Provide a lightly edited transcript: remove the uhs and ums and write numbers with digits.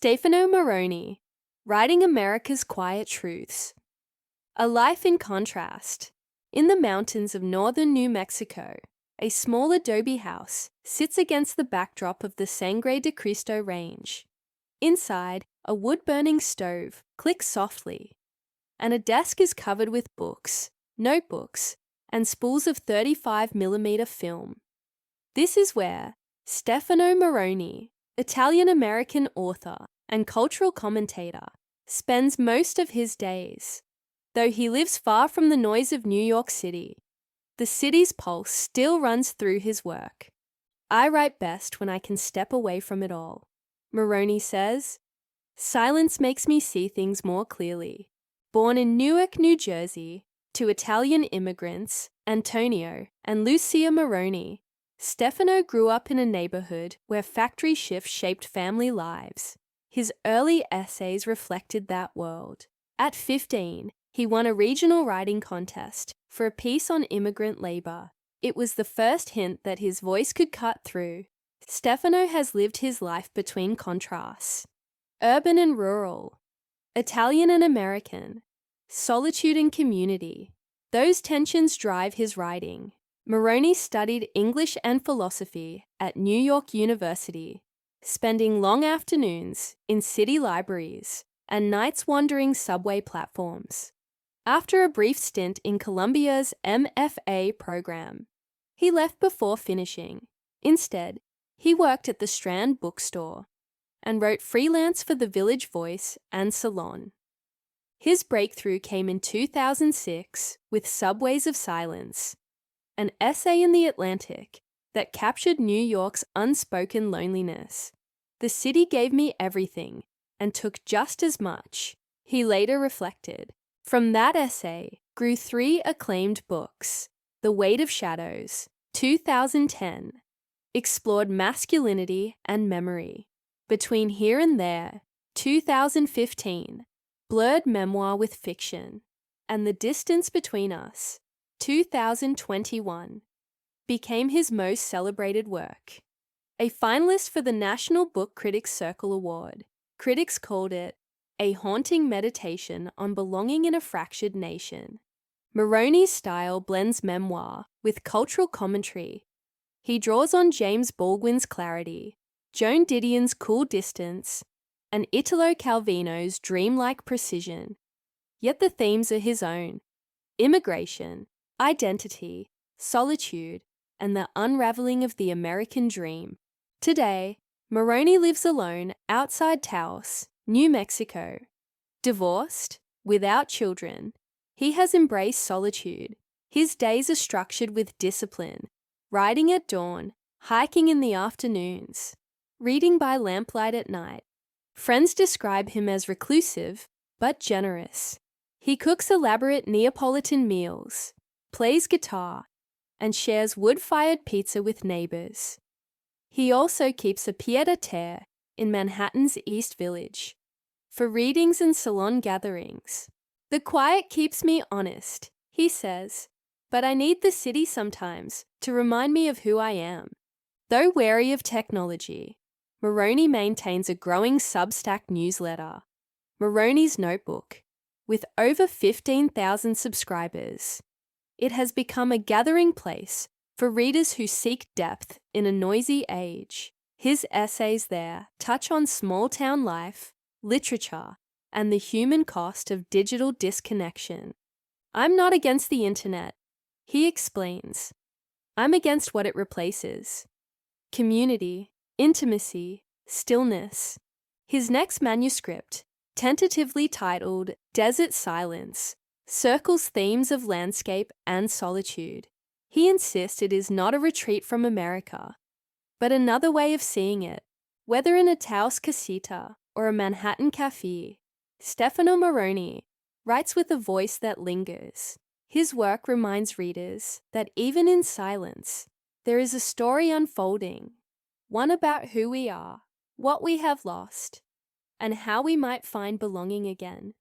Stefano Maroni, Writing America's Quiet Truths. A Life in Contrast. In the mountains of northern New Mexico, a small adobe house sits against the backdrop of the Sangre de Cristo Range. Inside, a wood-burning stove clicks softly, and a desk is covered with books, notebooks, and spools of 35mm film. This is where Stefano Maroni, Italian-American author and cultural commentator, spends most of his days. Though he lives far from the noise of New York City, the city's pulse still runs through his work. I write best when I can step away from it all, Maroni says. Silence makes me see things more clearly. Born in Newark, New Jersey, to Italian immigrants, Antonio and Lucia Maroni, Stefano grew up in a neighborhood where factory shifts shaped family lives. His early essays reflected that world. At 15, he won a regional writing contest for a piece on immigrant labor. It was the first hint that his voice could cut through. Stefano has lived his life between contrasts: urban and rural, Italian and American, solitude and community. Those tensions drive his writing. Maroni studied English and philosophy at New York University, spending long afternoons in city libraries and nights wandering subway platforms. After a brief stint in Columbia's MFA program, he left before finishing. Instead, he worked at the Strand bookstore and wrote freelance for the Village Voice and Salon. His breakthrough came in 2006 with Subways of Silence, an essay in The Atlantic that captured New York's unspoken loneliness. The city gave me everything and took just as much, he later reflected. From that essay grew 3 acclaimed books. The Weight of Shadows, 2010, explored masculinity and memory. Between Here and There, 2015, blurred memoir with fiction. And The Distance Between Us, 2021, became his most celebrated work. A finalist for the National Book Critics Circle Award, critics called it a haunting meditation on belonging in a fractured nation. Maroni's style blends memoir with cultural commentary. He draws on James Baldwin's clarity, Joan Didion's cool distance, and Italo Calvino's dreamlike precision. Yet the themes are his own: immigration, identity, solitude, and the unraveling of the American dream. Today, Maroni lives alone outside Taos, New Mexico. Divorced, without children, he has embraced solitude. His days are structured with discipline: riding at dawn, hiking in the afternoons, reading by lamplight at night. Friends describe him as reclusive, but generous. He cooks elaborate Neapolitan meals, plays guitar, and shares wood-fired pizza with neighbors. He also keeps a pied-à-terre in Manhattan's East Village for readings and salon gatherings. The quiet keeps me honest, he says, but I need the city sometimes to remind me of who I am. Though wary of technology, Maroni maintains a growing Substack newsletter, Maroni's Notebook, with over 15,000 subscribers. It has become a gathering place for readers who seek depth in a noisy age. His essays there touch on small-town life, literature, and the human cost of digital disconnection. I'm not against the internet, he explains. I'm against what it replaces: community, intimacy, stillness. His next manuscript, tentatively titled Desert Silence, circles themes of landscape and solitude. He insists it is not a retreat from America, but another way of seeing it. Whether in a Taos casita or a Manhattan cafe, Stefano Maroni writes with a voice that lingers. His work reminds readers that even in silence, there is a story unfolding, one about who we are, what we have lost, and how we might find belonging again.